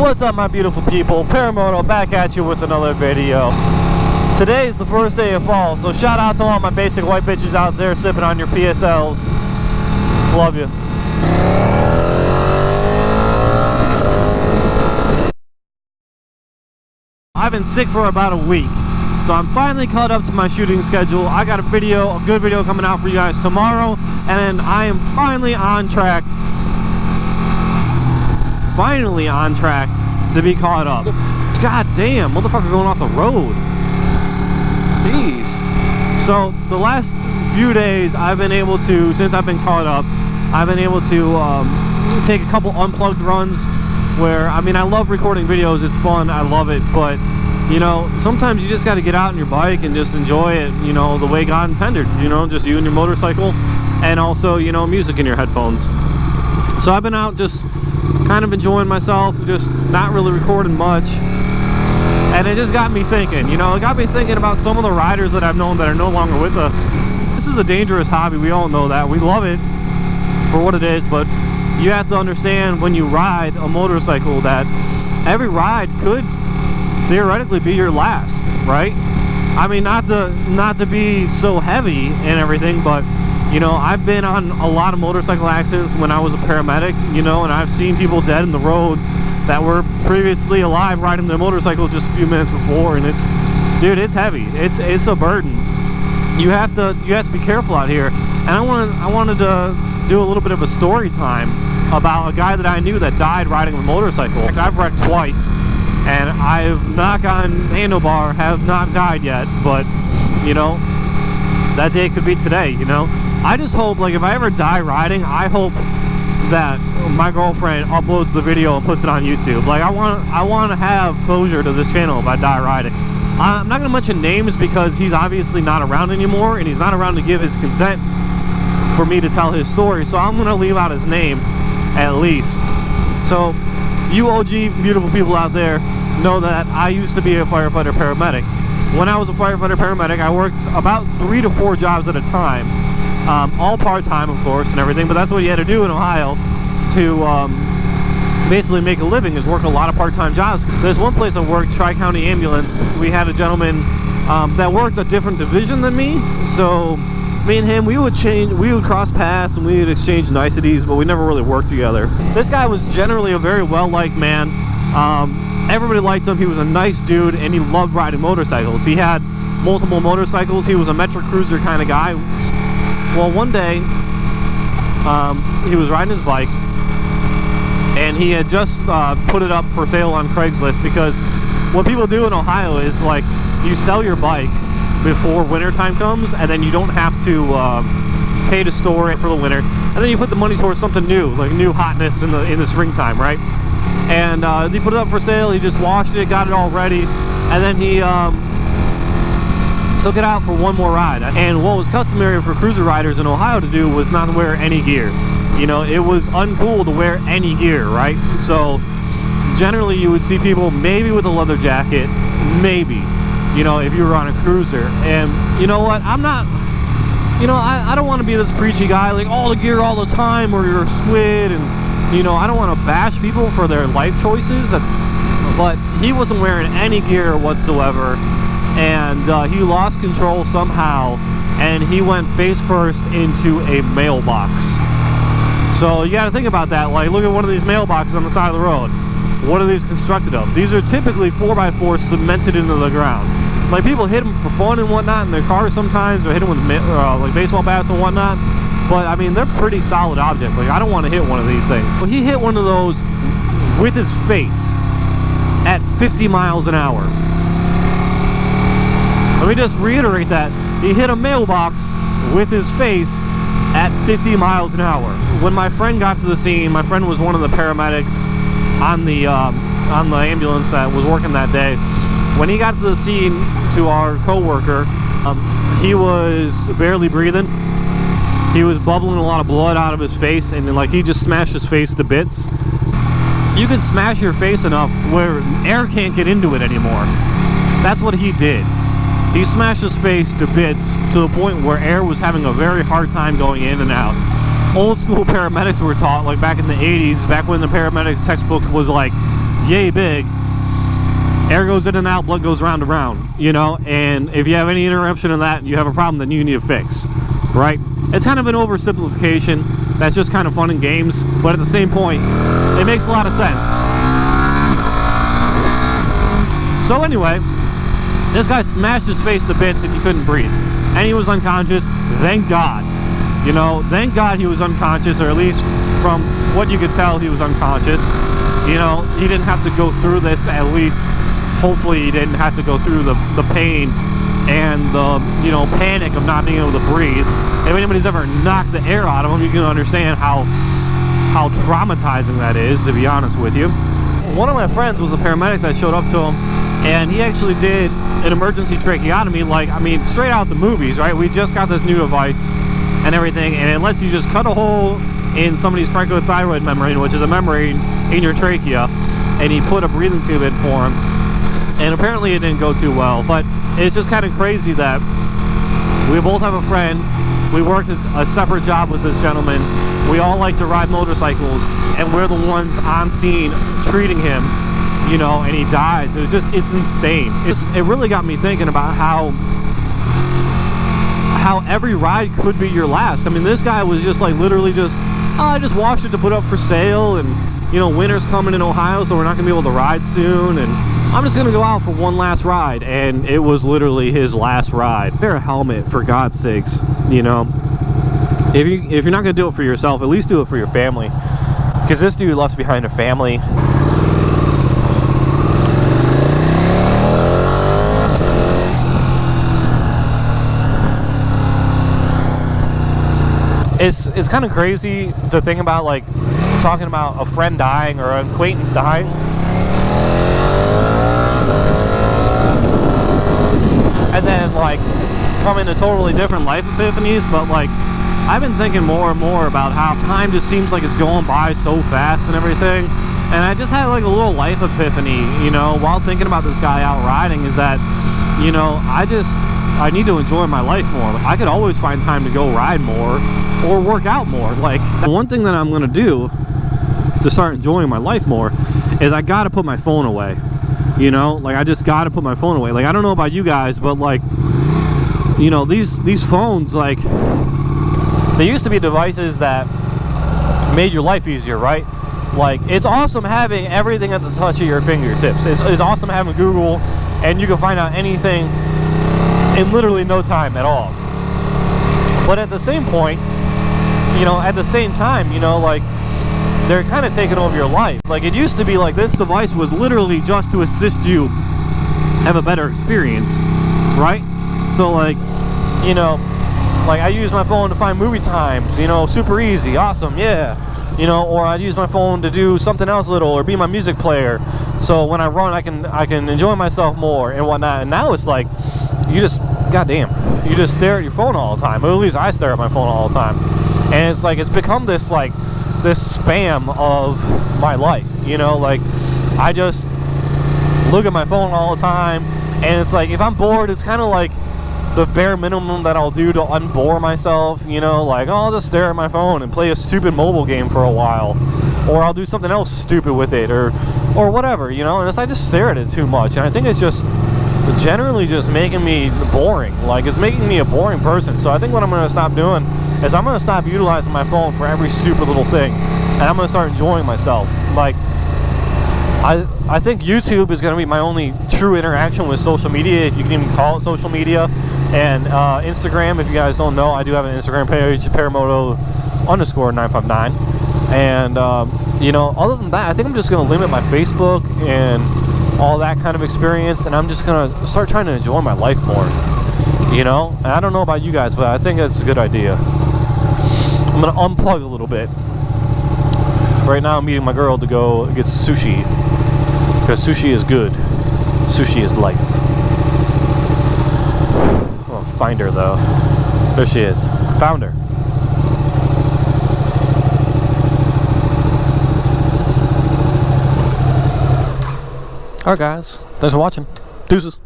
What's up, my beautiful people? Paramoto back at you with another video. Today is the first day of fall, so shout out to all my basic white bitches out there sipping on your PSLs. Love you. I've been sick for about a week, so I'm finally caught up to my shooting schedule. I got a good video coming out for you guys tomorrow, and I am finally on track to be caught up. God damn, motherfucker going off the road. Jeez. So the last few days I've been able to, since I've been caught up, I've been able to take a couple unplugged runs where, I mean, I love recording videos, it's fun, I love it, but you know, sometimes you just got to get out on your bike and just enjoy it, you know, the way God intended, you know, just you and your motorcycle, and also, you know, music in your headphones. So I've been out just kind of enjoying myself, just not really recording much, and it just got me thinking, you know, it got me thinking about some of the riders that I've known that are no longer with us. This is a dangerous hobby, we all know that, we love it for what it is, but you have to understand when you ride a motorcycle that every ride could theoretically be your last, right? I mean, not to be so heavy and everything, but you know, I've been on a lot of motorcycle accidents when I was a paramedic, you know, and I've seen people dead in the road that were previously alive riding their motorcycle just a few minutes before, and it's, dude, it's heavy. It's a burden. You have to be careful out here. And I wanted to do a little bit of a story time about a guy that I knew that died riding a motorcycle. I've wrecked twice, and I've knock on handlebar, have not died yet, but you know, that day could be today, you know. I just hope, like, if I ever die riding, I hope that my girlfriend uploads the video and puts it on YouTube. Like, I want to have closure to this channel if I die riding. I'm not going to mention names because he's obviously not around anymore, and he's not around to give his consent for me to tell his story, so I'm going to leave out his name at least. So you OG beautiful people out there know that I used to be a firefighter paramedic. When I was a firefighter paramedic, I worked about 3 to 4 jobs at a time, all part-time of course and everything, but that's what you had to do in Ohio to basically make a living, is work a lot of part-time jobs. There's one place I worked, Tri-County Ambulance. We had a gentleman that worked a different division than me, so me and him, we would cross paths and we would exchange niceties, but we never really worked together. This guy was generally a very well-liked man. Everybody liked him. He was a nice dude, and he loved riding motorcycles. He had multiple motorcycles. He was a Metro Cruiser kind of guy. Well, one day, he was riding his bike, and he had just put it up for sale on Craigslist, because what people do in Ohio is, like, you sell your bike before wintertime comes, and then you don't have to pay to store it for the winter, and then you put the money towards something new, like new hotness in the springtime, right? And he put it up for sale. He just washed it, got it all ready, and then he took it out for one more ride. And what was customary for cruiser riders in Ohio to do was not to wear any gear. You know, it was uncool to wear any gear, right? So generally you would see people maybe with a leather jacket, maybe, you know, if you were on a cruiser. And you know what, I'm not, you know, I don't want to be this preachy guy, like all the gear all the time, or you're a squid, and you know, I don't want to bash people for their life choices, but he wasn't wearing any gear whatsoever, and he lost control somehow, and he went face first into a mailbox. So you got to think about that. Like, look at one of these mailboxes on the side of the road. What are these constructed of? These are typically 4x4 cemented into the ground. Like, people hit them for fun and whatnot in their cars sometimes, or hit them with like baseball bats and whatnot. But I mean, they're pretty solid objects. Like, I don't want to hit one of these things. So he hit one of those with his face at 50 miles an hour. Let me just reiterate that. He hit a mailbox with his face at 50 miles an hour. When my friend got to the scene, my friend was one of the paramedics on the ambulance that was working that day. When he got to the scene, to our co-worker, he was barely breathing. He was bubbling a lot of blood out of his face, and like, he just smashed his face to bits. You can smash your face enough where air can't get into it anymore. That's what he did. He smashed his face to bits to the point where air was having a very hard time going in and out. Old school paramedics were taught, like back in the 80s, back when the paramedics textbooks was like yay big. Air goes in and out, blood goes round and round, you know, and if you have any interruption in that, you have a problem that you need to fix, right? It's kind of an oversimplification that's just kind of fun in games, but at the same point, it makes a lot of sense. So anyway, this guy smashed his face to bits and he couldn't breathe, and he was unconscious. Thank God, you know, thank God he was unconscious, or at least from what you could tell, he was unconscious. You know, he didn't have to go through this, at least. Hopefully he didn't have to go through the pain and the, you know, panic of not being able to breathe. If anybody's ever knocked the air out of him, you can understand how traumatizing that is, to be honest with you. One of my friends was a paramedic that showed up to him, and he actually did an emergency tracheotomy, like, I mean, straight out the movies, right? We just got this new device and everything, and it lets you just cut a hole in somebody's cricothyroid membrane, which is a membrane in your trachea, and he put a breathing tube in for him. And apparently it didn't go too well, but it's just kind of crazy that we both have a friend. We work a separate job with this gentleman. We all like to ride motorcycles, and we're the ones on scene treating him, you know, and he dies. It's insane. It really got me thinking about how every ride could be your last. I mean, this guy was just like literally just, I just washed it to put up for sale, and you know, winter's coming in Ohio, so we're not gonna be able to ride soon, and I'm just gonna go out for one last ride. And it was literally his last ride. Wear a helmet, for God's sakes, you know. If you're not gonna do it for yourself, at least do it for your family, because this dude left behind a family. It's kind of crazy to think about, like, talking about a friend dying or an acquaintance dying. And then, like, coming to totally different life epiphanies, but, like, I've been thinking more and more about how time just seems like it's going by so fast and everything. And I just had, like, a little life epiphany, you know, while thinking about this guy out riding, is that, you know, I need to enjoy my life more. I could always find time to go ride more or work out more. Like, one thing that I'm gonna do to start enjoying my life more is I gotta put my phone away. You know, like, I just gotta put my phone away. Like, I don't know about you guys, but, like, you know, these phones, like, they used to be devices that made your life easier, right? Like, it's awesome having everything at the touch of your fingertips. It's awesome having Google, and you can find out anything in literally no time at all. But at the same point, you know, at the same time, you know, like, they're kind of taking over your life. Like, it used to be like this device was literally just to assist you have a better experience, right? So, like, you know, like, I use my phone to find movie times, you know, super easy, awesome, yeah. You know, or I use my phone to do something else little, or be my music player. So when I run, I can enjoy myself more and whatnot. And now it's like, you just, goddamn, you just stare at your phone all the time. Or at least I stare at my phone all the time. And it's like, it's become this, like, this spam of my life, you know, like, I just look at my phone all the time, and it's like, if I'm bored, it's kind of like the bare minimum that I'll do to unbore myself, you know, like, oh, I'll just stare at my phone and play a stupid mobile game for a while, or I'll do something else stupid with it, or whatever, you know, and I just stare at it too much, and I think it's just generally just making me boring. Like, it's making me a boring person. So I think what I'm going to stop doing is I'm going to stop utilizing my phone for every stupid little thing, and I'm going to start enjoying myself. Like, I think YouTube is going to be my only true interaction with social media, if you can even call it social media. And Instagram, if you guys don't know, I do have an Instagram page, paramoto_959. And you know, other than that, I think I'm just going to limit my Facebook and all that kind of experience, and I'm just going to start trying to enjoy my life more, you know. And I don't know about you guys, but I think it's a good idea. I'm going to unplug a little bit. Right now I'm meeting my girl to go get sushi, because sushi is good. Sushi is life. I'm going to find her though. There she is. Found her. Alright guys, thanks for watching. Deuces.